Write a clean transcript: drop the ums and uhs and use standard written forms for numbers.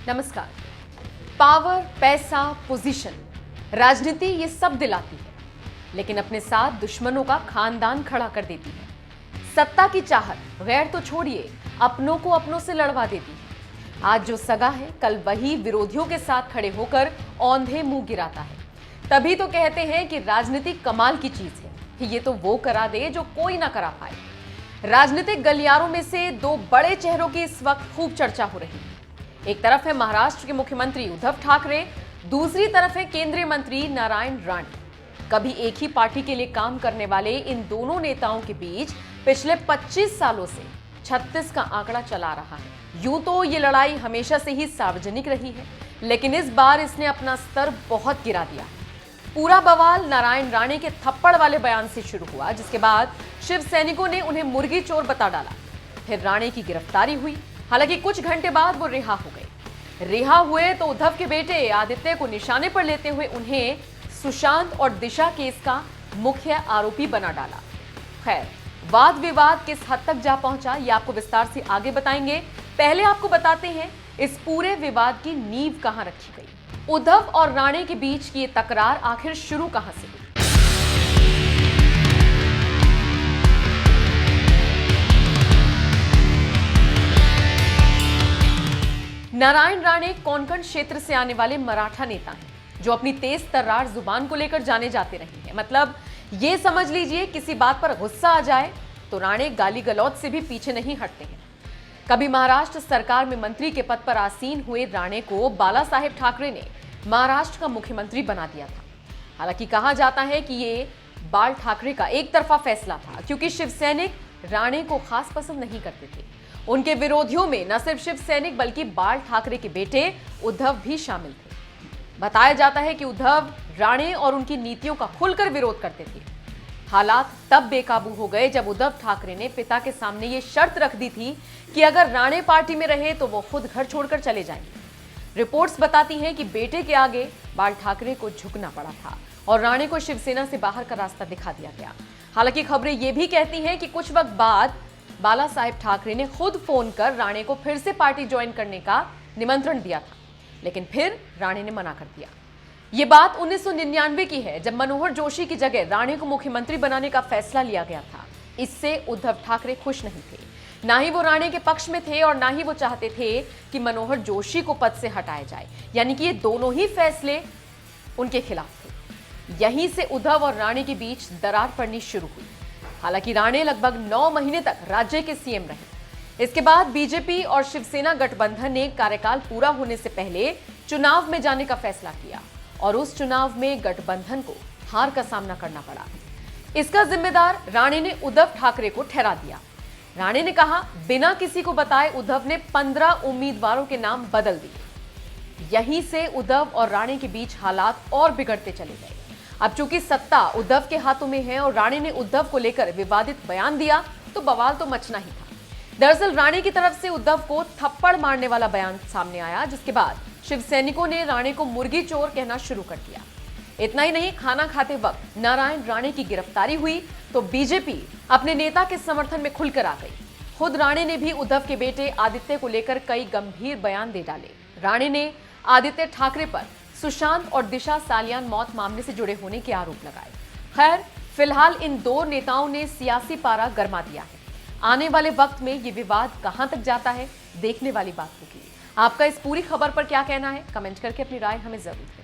नमस्कार। पावर, पैसा, पोजीशन, राजनीति ये सब दिलाती है, लेकिन अपने साथ दुश्मनों का खानदान खड़ा कर देती है। सत्ता की चाहत गैर तो छोड़िए, अपनों को अपनों से लड़वा देती है। आज जो सगा है, कल वही विरोधियों के साथ खड़े होकर औंधे मुंह गिराता है। तभी तो कहते हैं कि राजनीति कमाल की चीज है। ये तो वो करा दे जो कोई ना करा पाए। राजनीतिक गलियारों में से दो बड़े चेहरों की इस वक्त खूब चर्चा हो रही है। एक तरफ है महाराष्ट्र के मुख्यमंत्री उद्धव ठाकरे, दूसरी तरफ है केंद्रीय मंत्री नारायण राणे। कभी एक ही पार्टी के लिए काम करने वाले इन दोनों नेताओं के बीच पिछले 25 सालों से 36 का आंकड़ा चला रहा है। यूं तो ये लड़ाई हमेशा से ही सार्वजनिक रही है, लेकिन इस बार इसने अपना स्तर बहुत गिरा दिया। पूरा बवाल नारायण राणे के थप्पड़ वाले बयान से शुरू हुआ, जिसके बाद शिव सैनिकों ने उन्हें मुर्गी चोर बता डाला। फिर राणे की गिरफ्तारी हुई। हालांकि कुछ घंटे बाद वो रिहा हो गए। रिहा हुए तो उद्धव के बेटे आदित्य को निशाने पर लेते हुए उन्हें सुशांत और दिशा केस का मुख्य आरोपी बना डाला। खैर, वाद विवाद किस हद तक जा पहुंचा, ये आपको विस्तार से आगे बताएंगे। पहले आपको बताते हैं इस पूरे विवाद की नींव कहां रखी गई। उद्धव और राणे के बीच की ये तकरार आखिर शुरू कहां से हुई। नारायण राणे कोंकण क्षेत्र से आने वाले मराठा नेता हैं, जो अपनी तेज तर्रार जुबान को लेकर जाने जाते रहे हैं। मतलब ये समझ लीजिए, किसी बात पर गुस्सा आ जाए तो राणे गाली गलौज से भी पीछे नहीं हटते हैं। कभी महाराष्ट्र सरकार में मंत्री के पद पर आसीन हुए राणे को बाला साहेब ठाकरे ने महाराष्ट्र का मुख्यमंत्री बना दिया था। हालांकि कहा जाता है कि ये बाल ठाकरे का एक तरफा फैसला था, क्योंकि शिव सैनिक राणे को खास पसंद नहीं करते थे। उनके विरोधियों में न सिर्फ शिव सैनिक बल्कि बाल ठाकरे के बेटे उद्धव भी शामिल थे। बताया जाता है कि उद्धव राणे और उनकी नीतियों का खुलकर विरोध करते थे। हालात तब बेकाबू हो गए जब उद्धव ठाकरे ने पिता के सामने ये शर्त रख दी थी कि अगर राणे पार्टी में रहे तो वो खुद घर छोड़कर चले जाएंगे। रिपोर्ट्स बताती हैं कि बेटे के आगे बाल ठाकरे को झुकना पड़ा था और राणे को शिवसेना से बाहर का रास्ता दिखा दिया गया। हालांकि खबरें ये भी कहती हैं कि कुछ वक्त बाद बाला साहेब ठाकरे ने खुद फोन कर राणे को फिर से पार्टी ज्वाइन करने का निमंत्रण दिया था, लेकिन फिर राणे ने मना कर दिया। ये बात 1999 की है, जब मनोहर जोशी की जगह राणे को मुख्यमंत्री बनाने का फैसला लिया गया था। इससे उद्धव ठाकरे खुश नहीं थे। ना ही वो राणे के पक्ष में थे और ना ही वो चाहते थे कि मनोहर जोशी को पद से हटाया जाए, यानी कि ये दोनों ही फैसले उनके खिलाफ थे। यहीं से उद्धव और राणे के बीच दरार पड़नी शुरू हुई। हालांकि राणे लगभग 9 महीने तक राज्य के सीएम रहे। इसके बाद बीजेपी और शिवसेना गठबंधन ने कार्यकाल पूरा होने से पहले चुनाव में जाने का फैसला किया और उस चुनाव में गठबंधन को हार का सामना करना पड़ा। इसका जिम्मेदार राणे ने उद्धव ठाकरे को ठहरा दिया। राणे ने कहा, बिना किसी को बताए उद्धव ने 15 उम्मीदवारों के नाम बदल दिए। यहीं से उद्धव और राणे के बीच हालात और बिगड़ते चले गए। अब चूंकि सत्ता उद्धव के हाथों में है और राणे ने उद्धव को लेकर विवादित बयान दिया, तो बवाल तो मचना ही था। दरअसल राणे की तरफ से उद्धव को थप्पड़ मारने वाला बयान सामने आया, जिसके बाद शिव सैनिकों ने राणे को मुर्गी चोर कहना शुरू कर दिया। इतना ही नहीं, खाना खाते वक्त नारायण राणे की गिरफ्तारी हुई तो बीजेपी अपने नेता के समर्थन में खुलकर आ गई। खुद राणे ने भी उद्धव के बेटे आदित्य को लेकर कई गंभीर बयान दे डाले। राणे ने आदित्य ठाकरे पर सुशांत और दिशा सालियान मौत मामले से जुड़े होने के आरोप लगाए। खैर, फिलहाल इन दो नेताओं ने सियासी पारा गरमा दिया है। आने वाले वक्त में ये विवाद कहां तक जाता है, देखने वाली बात होगी। आपका इस पूरी खबर पर क्या कहना है, कमेंट करके अपनी राय हमें जरूर दें।